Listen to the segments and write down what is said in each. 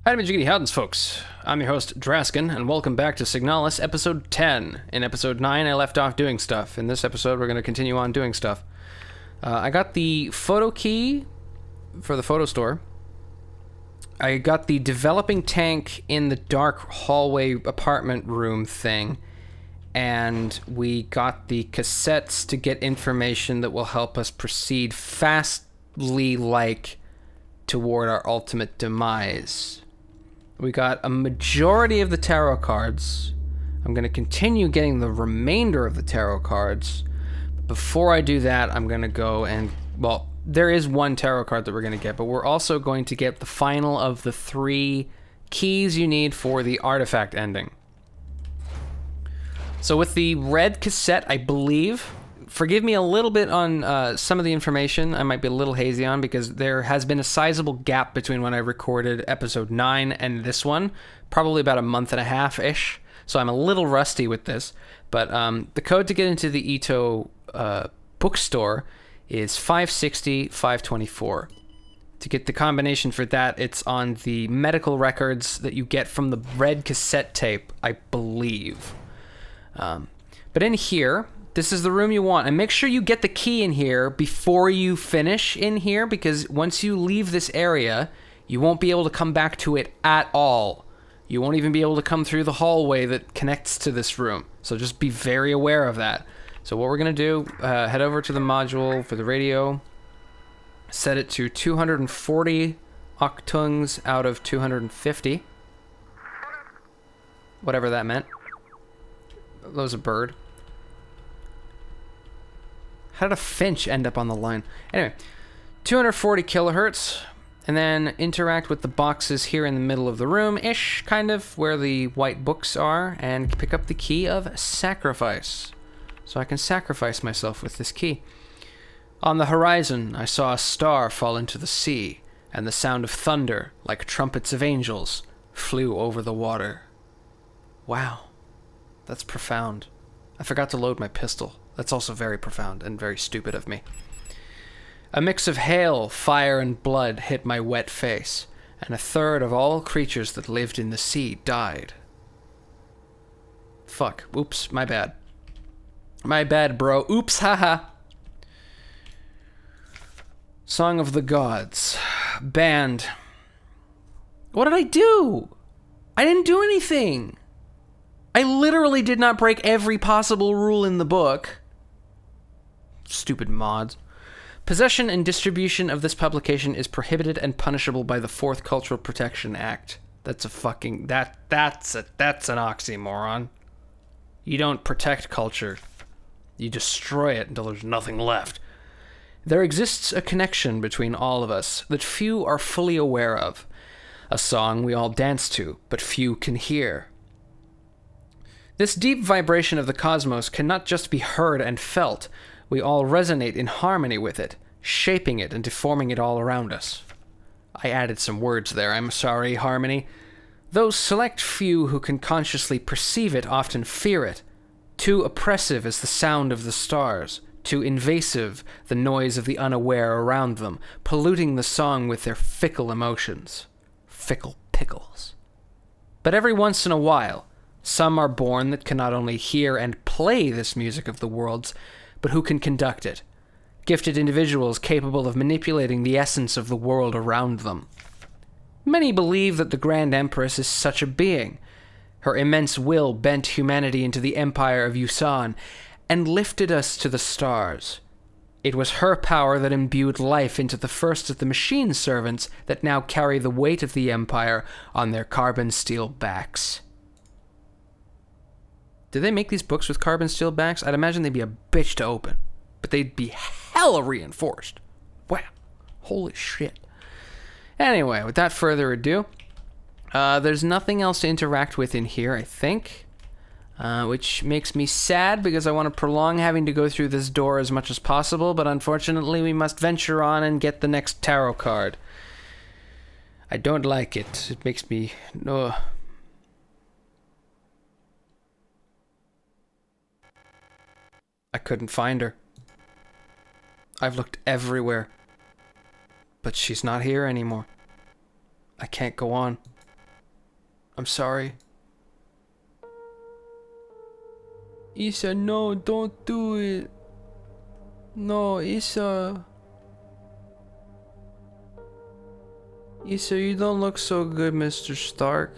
Hi, Jiggity Howdens, folks. I'm your host, Draskin, and welcome back to Signalis, episode 10. In episode 9, I left off doing stuff. In this episode, we're going to continue on doing stuff. I got the photo key for the photo store. I got the developing tank in the dark hallway apartment room thing. And we got the cassettes to get information that will help us proceed fastly, toward our ultimate demise. We got a majority of the tarot cards. I'm going to continue getting the remainder of the tarot cards. But before I do that, I'm going to go and... Well, there is one tarot card that we're going to get, but we're also going to get the final of the 3 keys you need for the artifact ending. So with the red cassette, I believe... Forgive me a little bit on some of the information I might be a little hazy on, because there has been a sizable gap between when I recorded episode 9 and this one, probably about a month and a half-ish, so I'm a little rusty with this. But the code to get into the Itou Bookstore is 560-524. To get the combination for that, it's on the medical records that you get from the red cassette tape, I believe. But in here... This is the room you want, and make sure you get the key in here before you finish in here, because once you leave this area, you won't be able to come back to it at all. You won't even be able to come through the hallway that connects to this room, so just be very aware of that. So what we're going to do, head over to the module for the radio, set it to 240 octungs out of 250, whatever that meant. That was a bird. How did a finch end up on the line? Anyway, 240 kilohertz, and then interact with the boxes here in the middle of the room-ish, kind of, where the white books are, and pick up the key of sacrifice. So I can sacrifice myself with this key. On the horizon, I saw a star fall into the sea, and the sound of thunder, like trumpets of angels, flew over the water. Wow. That's profound. I forgot to load my pistol. That's also very profound and very stupid of me. A mix of hail, fire, and blood hit my wet face, and a third of all creatures that lived in the sea died. Fuck. Oops, my bad. My bad, bro. Oops, haha. Song of the Gods. Banned. What did I do? I didn't do anything. I literally did not break every possible rule in the book. Stupid mods. Possession and distribution of this publication is prohibited and punishable by the 4th Cultural Protection Act. That's a fucking... That's an oxymoron. You don't protect culture. You destroy it until there's nothing left. There exists a connection between all of us that few are fully aware of. A song we all dance to, but few can hear. This deep vibration of the cosmos cannot just be heard and felt. We all resonate in harmony with it, shaping it and deforming it all around us. I added some words there, I'm sorry, harmony. Those select few who can consciously perceive it often fear it. Too oppressive is the sound of the stars, too invasive the noise of the unaware around them, polluting the song with their fickle emotions. Fickle pickles. But every once in a while, some are born that can not only hear and play this music of the worlds, but who can conduct it. Gifted individuals capable of manipulating the essence of the world around them. Many believe that the Grand Empress is such a being. Her immense will bent humanity into the empire of Yusan and lifted us to the stars. It was her power that imbued life into the first of the machine servants that now carry the weight of the empire on their carbon steel backs. Do they make these books with carbon steel backs? I'd imagine they'd be a bitch to open. But they'd be hella reinforced. Wow. Holy shit. Anyway, without further ado, there's nothing else to interact with in here, I think. Which makes me sad because I want to prolong having to go through this door as much as possible, but unfortunately we must venture on and get the next tarot card. I don't like it. It makes me... No. I couldn't find her. I've looked everywhere. But she's not here anymore. I can't go on. I'm sorry. Isa, no, don't do it. No, Isa. Isa, you don't look so good, Mr. Stark.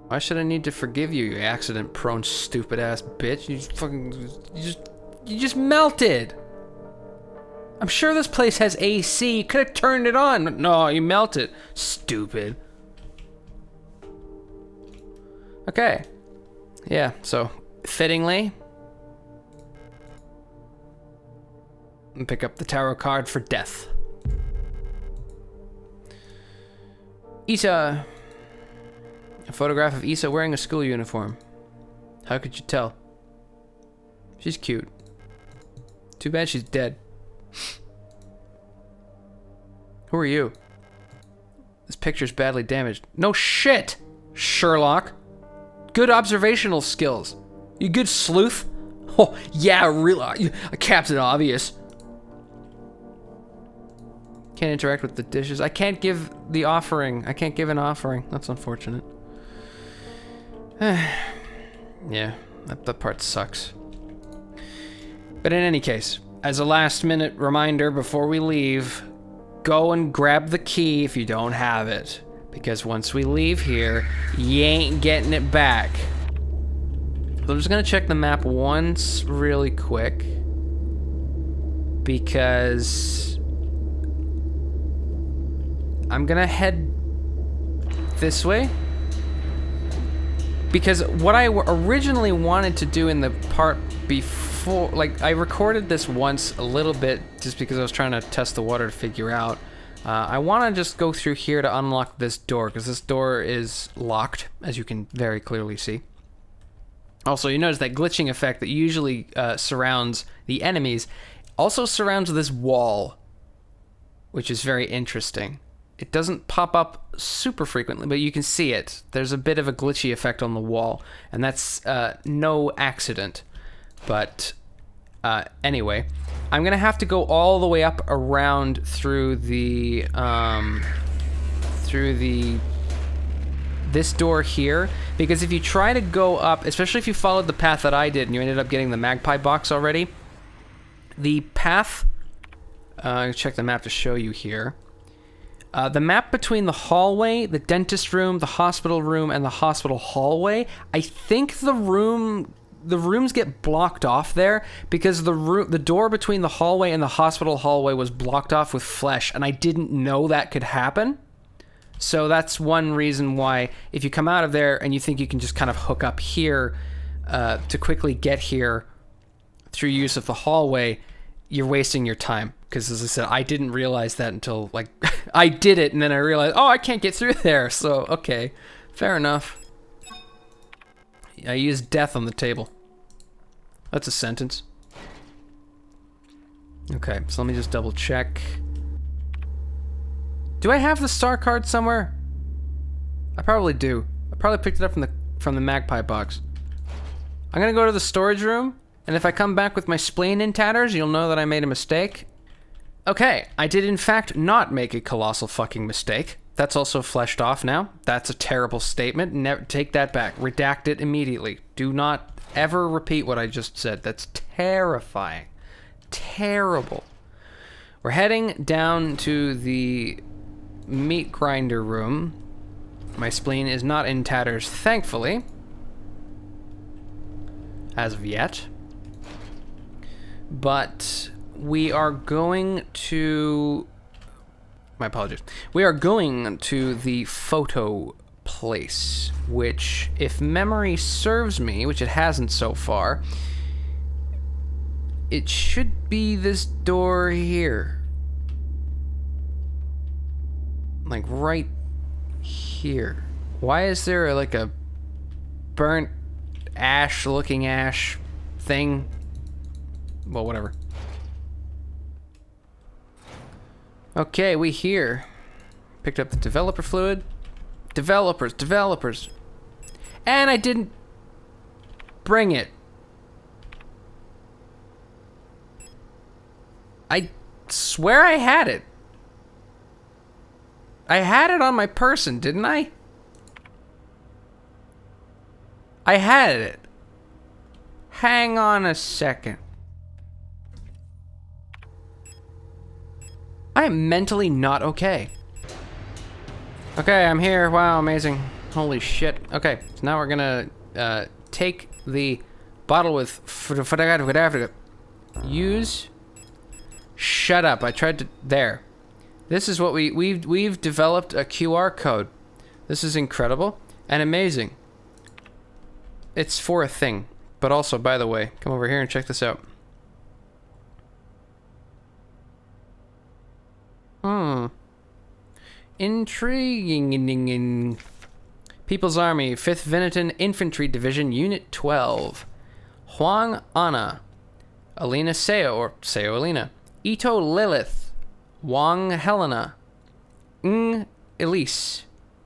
Why should I need to forgive you, you accident-prone, stupid-ass bitch? You just melted! I'm sure this place has AC. You could have turned it on. No, you melted. Stupid. Okay. Yeah, so, fittingly, and pick up the tarot card for death. Isa. A photograph of Isa wearing a school uniform. How could you tell? She's cute. Too bad she's dead. Who are you? This picture's badly damaged. No shit, Sherlock. Good observational skills. You good sleuth? Oh, yeah, really. Captain Obvious. Can't interact with the dishes. I can't give the offering. I can't give an offering. That's unfortunate. Yeah, that part sucks. But in any case, as a last minute reminder before we leave, go and grab the key if you don't have it. Because once we leave here, you ain't getting it back. So I'm just gonna check the map once really quick. Because I'm gonna head this way. Because what I originally wanted to do in the part before, like, I recorded this once a little bit just because I was trying to test the water to figure out. I want to just go through here to unlock this door, because this door is locked, as you can very clearly see. Also, you notice that glitching effect that usually surrounds the enemies also surrounds this wall, which is very interesting. It doesn't pop up super frequently, but you can see it. There's a bit of a glitchy effect on the wall, and that's no accident. But anyway, I'm gonna have to go all the way up around through this door here, because if you try to go up, especially if you followed the path that I did and you ended up getting the magpie box already, the path, check the map to show you here. The map between the hallway, the dentist room, the hospital room, and the hospital hallway, I think the rooms get blocked off there because the door between the hallway and the hospital hallway was blocked off with flesh, and I didn't know that could happen. So that's one reason why if you come out of there and you think you can just kind of hook up here to quickly get here through use of the hallway, you're wasting your time. Because as I said, I didn't realize that until, like, I did it and then I realized, oh, I can't get through there. So, okay, fair enough. I used death on the table. That's a sentence. Okay, so let me just double check. Do I have the star card somewhere? I probably do. I probably picked it up from the magpie box. I'm gonna go to the storage room, and if I come back with my spleen in tatters, you'll know that I made a mistake. Okay, I did in fact not make a colossal fucking mistake. That's also fleshed off now. That's a terrible statement. Never take that back. Redact it immediately. Do not ever repeat what I just said. That's terrifying. Terrible. We're heading down to the meat grinder room. My spleen is not in tatters, thankfully. As of yet. But we are going to... My apologies. We are going to the photo place, which, if memory serves me, which it hasn't so far, it should be this door here. Like right here. Why is there like a burnt ash looking ash thing. Well, whatever. Okay, we here. Picked up the developer fluid. Developers. And I didn't bring it. I swear I had it. I had it on my person, didn't I? I had it. Hang on a second. I am mentally not okay. Okay, I'm here. Wow, amazing. Holy shit. Okay, so now we're gonna take the bottle with use. Shut up. I tried to there. This is what we've developed a QR code. This is incredible and amazing. It's for a thing. But also, by the way, come over here and check this out. Intriguing. People's Army, 5th Veneton Infantry Division, Unit 12. Huang Ana. Alina Seo, or Seo Alina. Itou Lilith. Wang Helena. Ng Elise.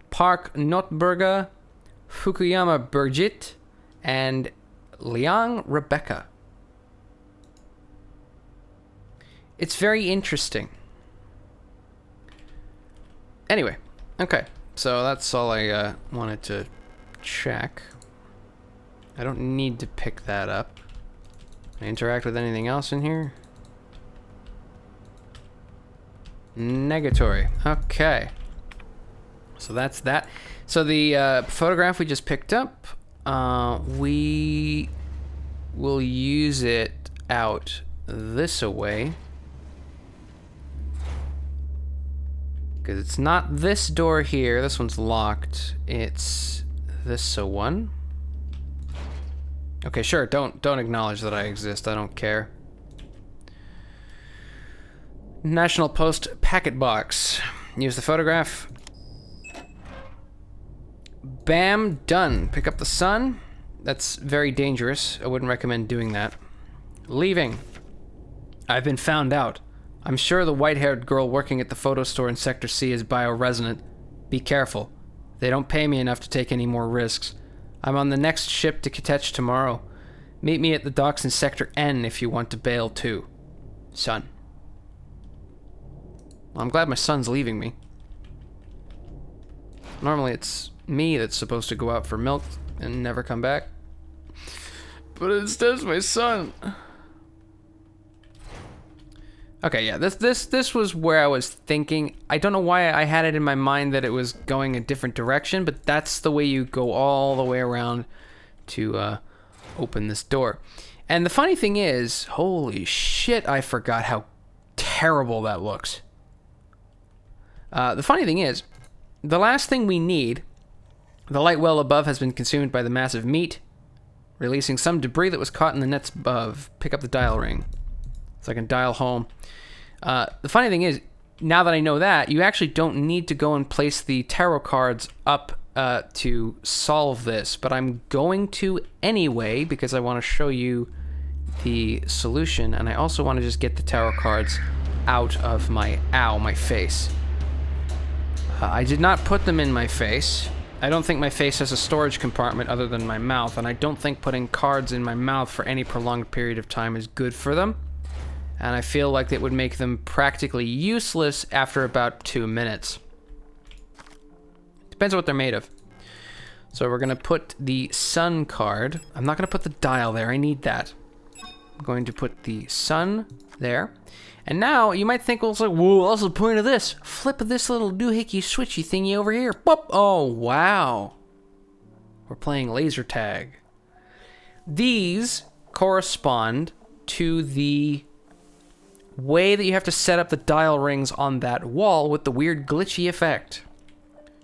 Park Notberga. Fukuyama Birgit. And Liang Rebecca. It's very interesting. Anyway, okay. So that's all I wanted to check. I don't need to pick that up. Can I interact with anything else in here? Negatory. Okay. So that's that. So the photograph we just picked up, we will use it out this away. Because it's not this door here. This one's locked. It's this one. Okay, sure. Don't acknowledge that I exist. I don't care. National Post packet box. Use the photograph. Bam, done. Pick up the sun. That's very dangerous. I wouldn't recommend doing that. Leaving. I've been found out. I'm sure the white-haired girl working at the photo store in Sector C is bioresonant. Be careful. They don't pay me enough to take any more risks. I'm on the next ship to Kitech tomorrow. Meet me at the docks in Sector N if you want to bail too. Son. Well, I'm glad my son's leaving me. Normally it's me that's supposed to go out for milk and never come back. But instead it's my son. Okay, yeah, this was where I was thinking. I don't know why I had it in my mind that it was going a different direction, but that's the way you go all the way around to open this door. And the funny thing is, holy shit, I forgot how terrible that looks. The funny thing is, the last thing we need, the light well above has been consumed by the massive meat, releasing some debris that was caught in the nets above. Pick up the dial ring. So I can dial home. The funny thing is, now that I know that, you actually don't need to go and place the tarot cards up to solve this, but I'm going to anyway because I want to show you the solution, and I also want to just get the tarot cards out of my face. I did not put them in my face. I don't think my face has a storage compartment other than my mouth, and I don't think putting cards in my mouth for any prolonged period of time is good for them. And I feel like it would make them practically useless after about 2 minutes. Depends on what they're made of. So we're gonna put the sun card. I'm not gonna put the dial there, I need that. I'm going to put the sun there. And now you might think, also, whoa, what's the point of this? Flip this little doohickey switchy thingy over here. Boop. Oh, wow. We're playing laser tag. These correspond to the way that you have to set up the dial rings on that wall with the weird glitchy effect.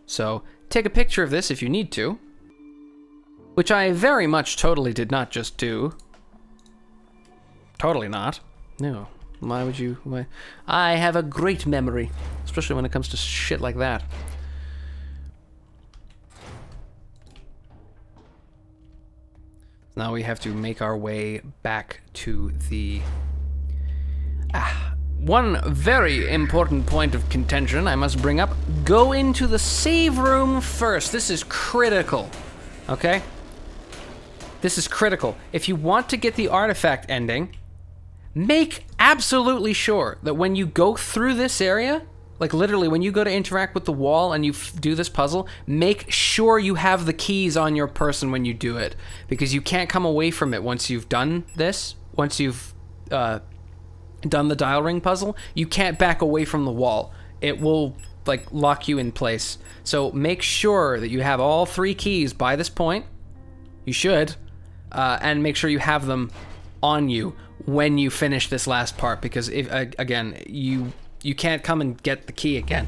So take a picture of this if you need to, which I very much totally did not just do. Totally not. No. Why would you? Why? I have a great memory, especially when it comes to shit like that. Now we have to make our way back to the... One very important point of contention I must bring up. Go into the save room first. This is critical, okay? This is critical. If you want to get the artifact ending, make absolutely sure that when you go through this area, like literally when you go to interact with the wall and you do this puzzle, make sure you have the keys on your person when you do it, because you can't come away from it once you've done this. Once you've done the dial ring puzzle, you can't back away from the wall. It will like lock you in place. So make sure that you have all 3 keys by this point. You should, and make sure you have them on you when you finish this last part, because if again you can't come and get the key again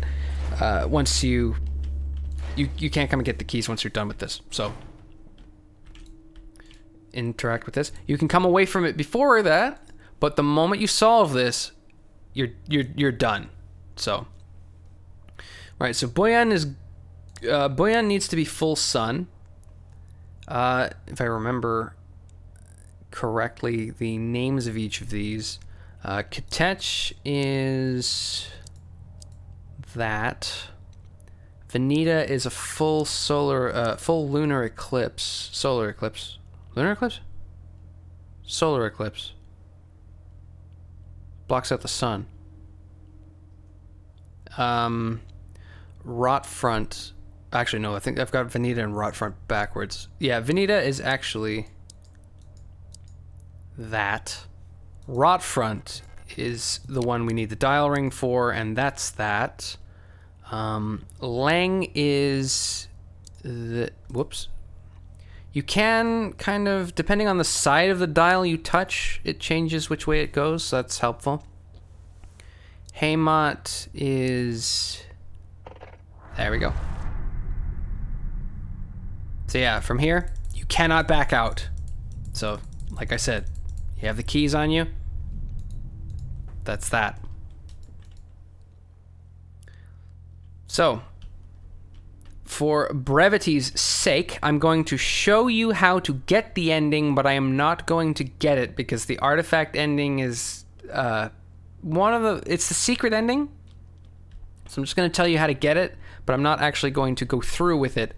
once you can't come and get the keys once you're done with this. So interact with this. You can come away from it before that, but the moment you solve this, you're done. So, right. So Boyan needs to be full sun. If I remember correctly, the names of each of these. Ketech is that. Venita is a full lunar eclipse. Solar eclipse. Lunar eclipse? Solar eclipse. Blocks out the sun. Rotfront. Actually, no, I think I've got Venita and Rotfront backwards. Yeah, Venita is actually that. Rotfront is the one we need the dial ring for, and that's that. Lang is the... Whoops. You can kind of, depending on the side of the dial you touch, it changes which way it goes, so that's helpful. Haymat is... There we go. So yeah, from here, you cannot back out. So, like I said, you have the keys on you. That's that. So, for brevity's sake, I'm going to show you how to get the ending, but I am not going to get it because the artifact ending is it's the secret ending. So I'm just going to tell you how to get it, but I'm not actually going to go through with it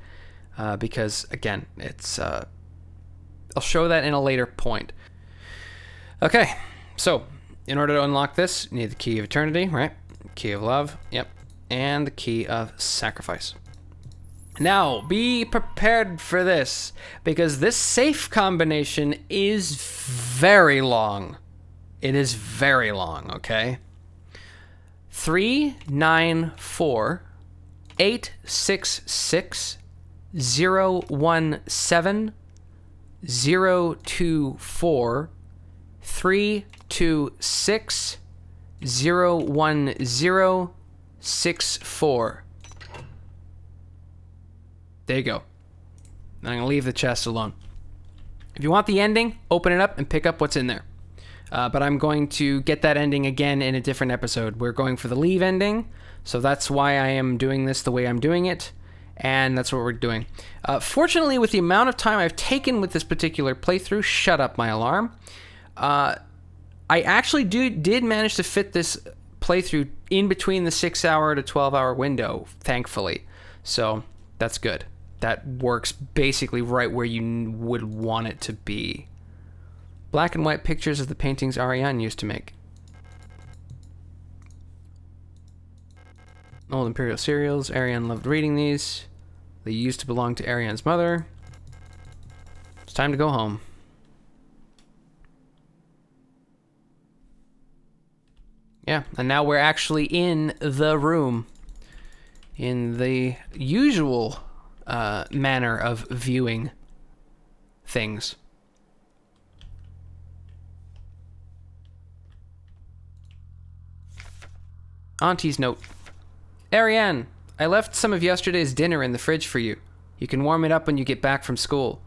because, again, it's I'll show that in a later point. Okay, so in order to unlock this, you need the key of eternity, right? Key of love, yep, and the key of sacrifice. Now, be prepared for this, because this safe combination is very long. It is very long, okay? 394 866 017 024 326 01064. There you go. I'm going to leave the chest alone. If you want the ending, open it up and pick up what's in there. But I'm going to get that ending again in a different episode. We're going for the leave ending, so that's why I am doing this the way I'm doing it, and that's what we're doing. Fortunately, with the amount of time I've taken with this particular playthrough, shut up my alarm, I actually did manage to fit this playthrough in between the 6-hour to 12-hour window, thankfully. So that's good. That works basically right where you would want it to be. Black and white pictures of the paintings Ariane used to make. Old Imperial cereals. Ariane loved reading these. They used to belong to Ariane's mother. It's time to go home. Yeah, and now we're actually in the room. In the usual manner of viewing things. Auntie's note. Ariane, I left some of yesterday's dinner in the fridge for you. You can warm it up when you get back from school.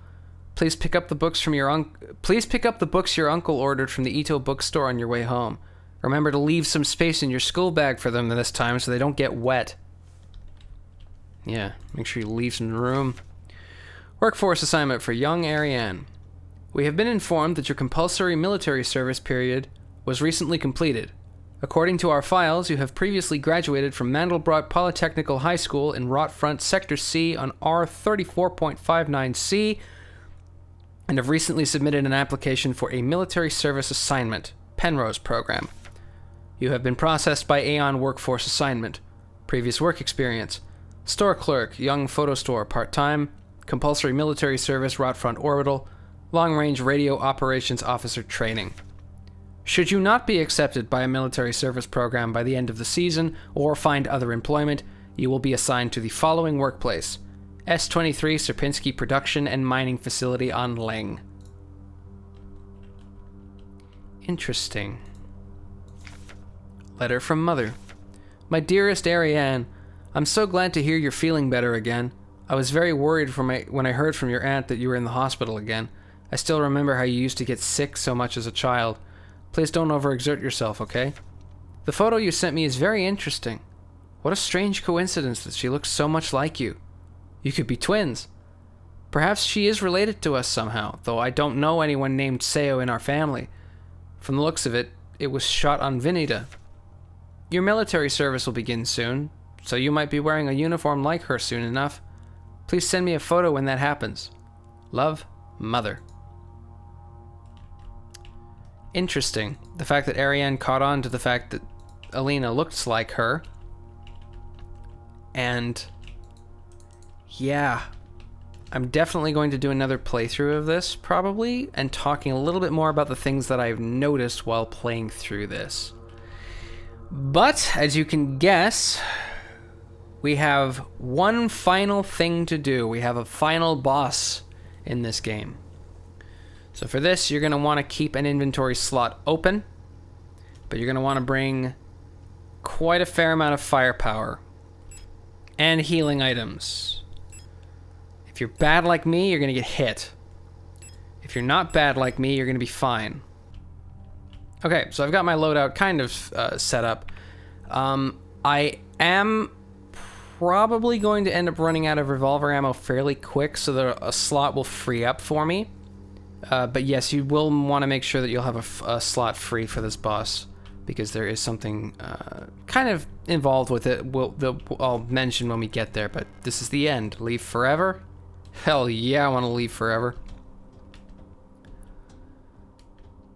Please pick up the books from your your uncle ordered from the Itou Bookstore on your way home. Remember to leave some space in your school bag for them this time so they don't get wet. Yeah, make sure you leave some room. Workforce assignment for young Ariane. We have been informed that your compulsory military service period was recently completed. According to our files, you have previously graduated from Mandelbrot Polytechnical High School in Rotfront Sector C on R34.59C and have recently submitted an application for a military service assignment, Penrose program. You have been processed by Aeon Workforce Assignment. Previous work experience: store clerk, Young Photo Store, part-time, compulsory military service, Rotfront Orbital, long-range radio operations officer training. Should you not be accepted by a military service program by the end of the season or find other employment, you will be assigned to the following workplace: S23 Sierpinski Production and Mining Facility on Ling. Interesting. Letter from Mother. My dearest Ariane, I'm so glad to hear you're feeling better again. I was very worried when I heard from your aunt that you were in the hospital again. I still remember how you used to get sick so much as a child. Please don't overexert yourself, okay? The photo you sent me is very interesting. What a strange coincidence that she looks so much like you. You could be twins. Perhaps she is related to us somehow, though I don't know anyone named Seo in our family. From the looks of it, it was shot on Vinita. Your military service will begin soon, so you might be wearing a uniform like her soon enough. Please send me a photo when that happens. Love, Mother. Interesting. The fact that Ariane caught on to the fact that Alina looks like her. And yeah, I'm definitely going to do another playthrough of this, probably, and talking a little bit more about the things that I've noticed while playing through this. But, as you can guess, we have one final thing to do. We have a final boss in this game. So for this, you're going to want to keep an inventory slot open, but you're going to want to bring quite a fair amount of firepower and healing items. If you're bad like me, you're going to get hit. If you're not bad like me, you're going to be fine. Okay, so I've got my loadout kind of set up. I am probably going to end up running out of revolver ammo fairly quick so that a slot will free up for me. But yes, you will want to make sure that you'll have a slot free for this boss, because there is something kind of involved with it. I'll mention when we get there, but this is the end. Leave forever? Hell yeah, I want to leave forever.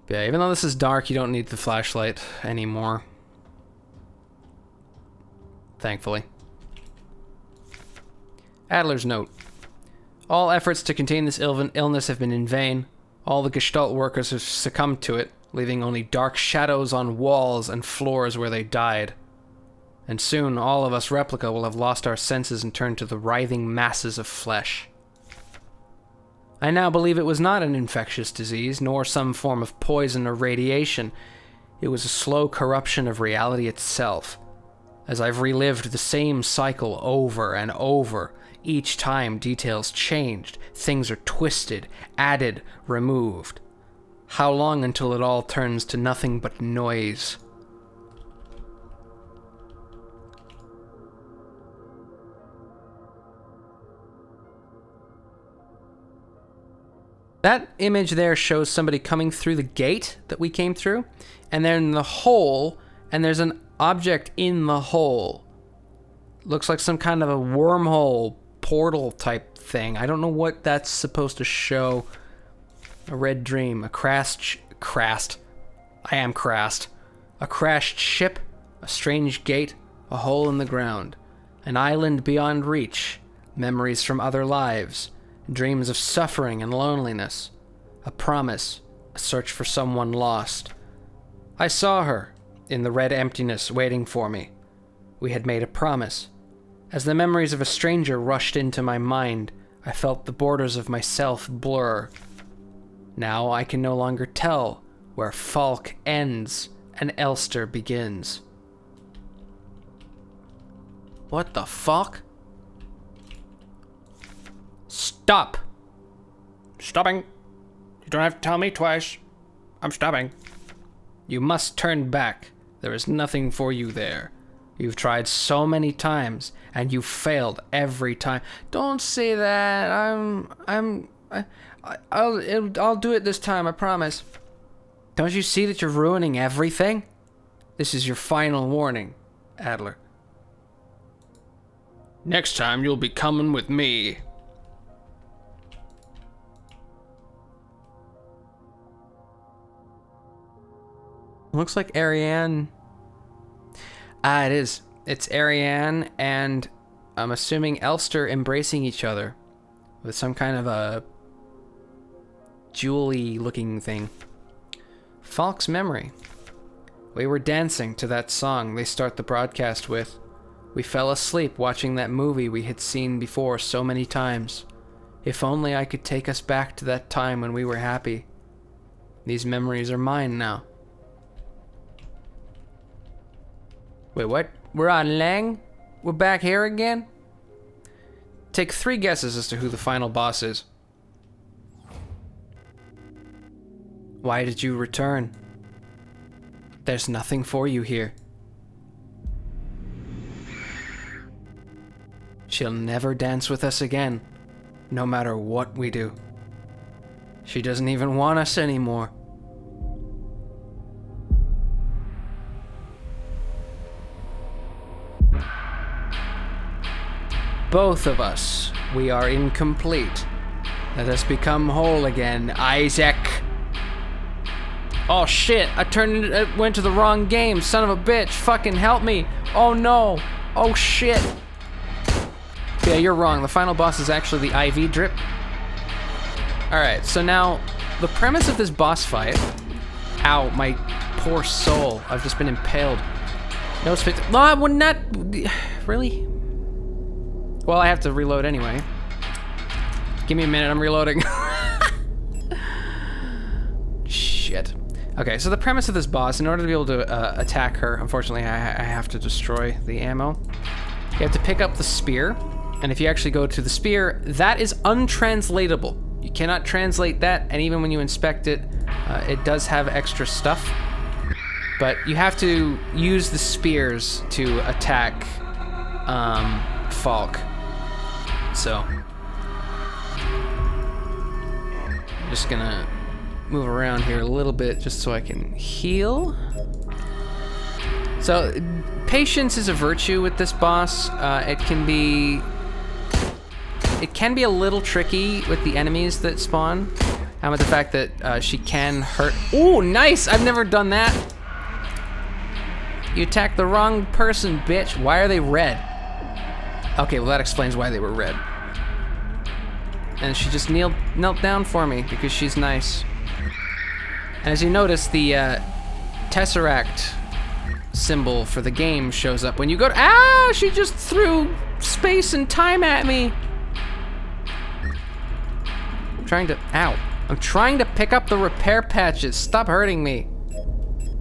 But yeah, even though this is dark, you don't need the flashlight anymore. Thankfully. Adler's note. All efforts to contain this illness have been in vain. All the Gestalt workers have succumbed to it, leaving only dark shadows on walls and floors where they died. And soon all of us Replica will have lost our senses and turned to the writhing masses of flesh. I now believe it was not an infectious disease, nor some form of poison or radiation. It was a slow corruption of reality itself. As I've relived the same cycle over and over, each time details changed, things are twisted, added, removed. How long until it all turns to nothing but noise? That image there shows somebody coming through the gate that we came through, and they're in the hole, and there's an object in the hole. Looks like some kind of a wormhole portal type thing. I don't know what that's supposed to show. A red dream, a crashed ship, a strange gate, a hole in the ground, an island beyond reach, memories from other lives, dreams of suffering and loneliness, a promise, a search for someone lost. I saw her in the red emptiness waiting for me. We had made a promise. As the memories of a stranger rushed into my mind, I felt the borders of myself blur. Now I can no longer tell where Falk ends and Elster begins. What the fuck? Stop! Stopping. You don't have to tell me twice. I'm stopping. You must turn back. There is nothing for you there. You've tried so many times, and you've failed every time. Don't say that. I'll do it this time, I promise. Don't you see that you're ruining everything? This is your final warning, Adler. Next time you'll be coming with me. Looks like Ariane. Ah, it is. It's Ariane and I'm assuming Elster embracing each other with some kind of a jewelly looking thing. Falk's memory. We were dancing to that song they start the broadcast with. We fell asleep watching that movie we had seen before so many times. If only I could take us back to that time when we were happy. These memories are mine now. Wait, what? We're on Lang? We're back here again? Take 3 guesses as to who the final boss is. Why did you return? There's nothing for you here. She'll never dance with us again, no matter what we do. She doesn't even want us anymore. Both of us, we are incomplete. Let us become whole again, Isaac. Oh shit, I went to the wrong game, son of a bitch, fucking help me. Oh no, oh shit. Yeah, you're wrong, the final boss is actually the IV drip. Alright, so now, the premise of this boss fight... Ow, my poor soul, I've just been impaled. No space... No, I would not... Really? Well, I have to reload anyway. Give me a minute, I'm reloading. Shit. Okay, so the premise of this boss, in order to be able to attack her, unfortunately I have to destroy the ammo. You have to pick up the spear, and if you actually go to the spear, that is untranslatable. You cannot translate that, and even when you inspect it, it does have extra stuff. But you have to use the spears to attack Falk. So, I'm just gonna move around here a little bit just so I can heal. So, patience is a virtue with this boss. It can be a little tricky with the enemies that spawn. And with the fact that she can hurt. Ooh, nice! I've never done that. You attacked the wrong person, bitch. Why are they red? Okay, well that explains why they were red. And she just knelt down for me because she's nice. And as you notice, the Tesseract symbol for the game shows up when you go to— Ah! She just threw space and time at me! I'm trying to pick up the repair patches. Stop hurting me.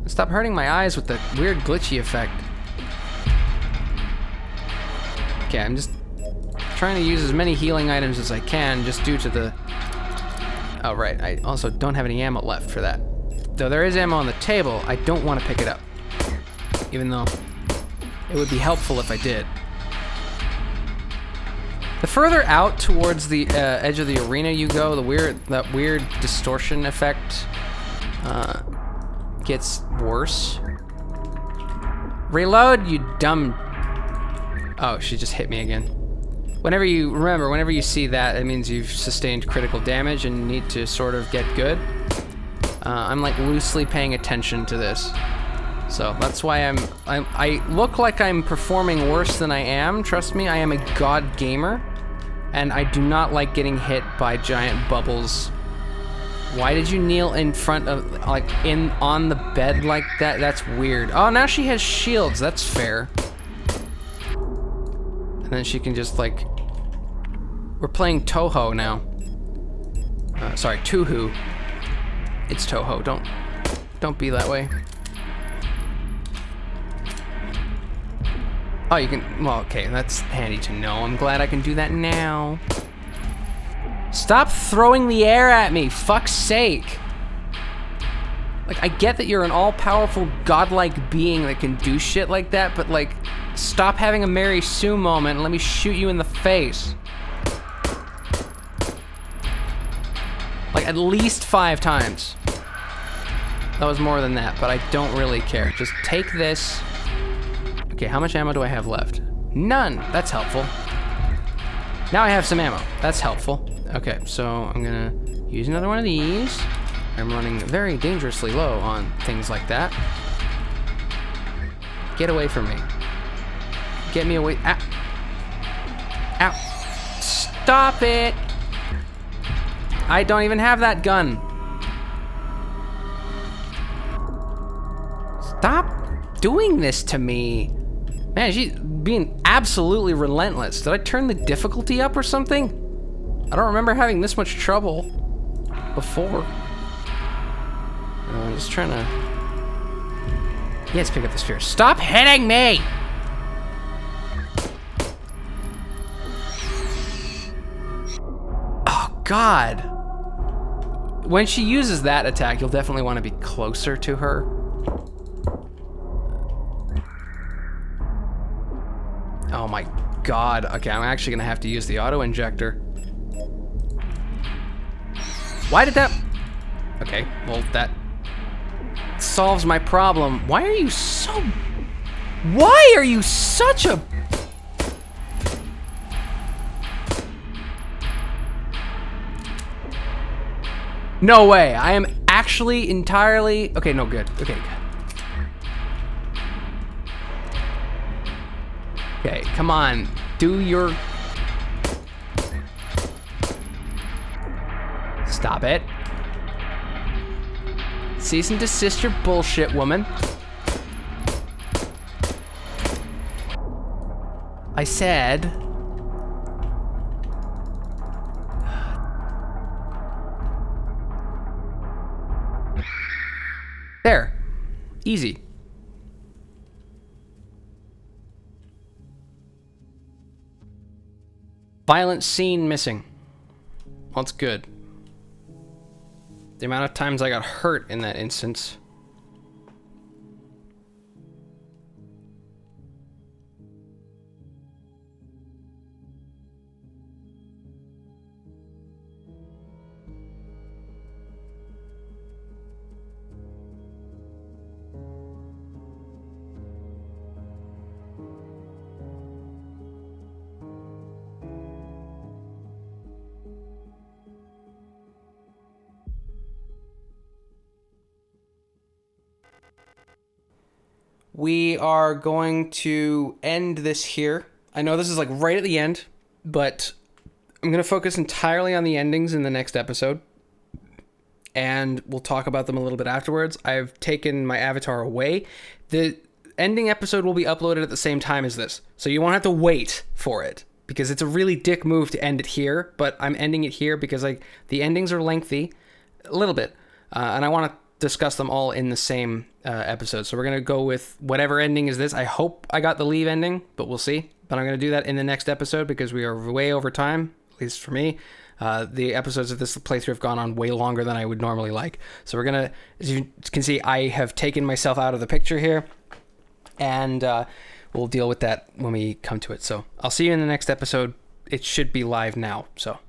Stop hurting my eyes with the weird glitchy effect. Okay, I'm just trying to use as many healing items as I can just due to the... Oh, right, I also don't have any ammo left for that. Though there is ammo on the table, I don't want to pick it up. Even though it would be helpful if I did. The further out towards the edge of the arena you go, that weird distortion effect gets worse. Reload, you dumb... Oh, she just hit me again. Whenever you see that, it means you've sustained critical damage and need to sort of get good. I'm like loosely paying attention to this. So that's why I look like I'm performing worse than I am. Trust me, I am a god gamer. And I do not like getting hit by giant bubbles. Why did you kneel in front of, like, on the bed like that? That's weird. Oh, now she has shields, that's fair. And then she can just, like... We're playing Toho now. Sorry, Tuhu. It's Toho, don't be that way. Oh, you can... Well, okay, that's handy to know. I'm glad I can do that now. Stop throwing the air at me, fuck's sake. Like, I get that you're an all-powerful, godlike being that can do shit like that, but, like, stop having a Mary Sue moment and let me shoot you in the face. at least 5 times. That was more than that, but I don't really care. Just take this. Okay, how much ammo do I have left? None. That's helpful. Now I have some ammo. That's helpful. Okay, so I'm gonna use another one of these. I'm running very dangerously low on things like that. Get away from me. Get me away. Ow. Ow. Stop it. I don't even have that gun. Stop doing this to me. Man, she's being absolutely relentless. Did I turn the difficulty up or something? I don't remember having this much trouble before. I'm just trying to... Yeah, let's pick up the sphere. Stop hitting me! Oh, God. When she uses that attack, you'll definitely want to be closer to her. Oh my God. Okay, I'm actually gonna have to use the auto injector. Why did that... Okay, well, that solves my problem. Why are you so... Why are you such a... No way. I am actually entirely... Okay, no, good. Okay, good. Okay, come on. Do your... Stop it. Cease and desist your bullshit, woman. I said... There. Easy. Violent scene missing. Well, that's good. The amount of times I got hurt in that instance. We are going to end this here. I know this is like right at the end, but I'm going to focus entirely on the endings in the next episode. And we'll talk about them a little bit afterwards. I've taken my avatar away. The ending episode will be uploaded at the same time as this. So you won't have to wait for it, because it's a really dick move to end it here. But I'm ending it here because the endings are lengthy, a little bit. And I want to discuss them all in the same episode. So we're going to go with whatever ending is this. I hope I got the leave ending, but we'll see. But I'm going to do that in the next episode because we are way over time, at least for me. The episodes of this playthrough have gone on way longer than I would normally like. So we're going to, as you can see, I have taken myself out of the picture here. And we'll deal with that when we come to it. So I'll see you in the next episode. It should be live now. So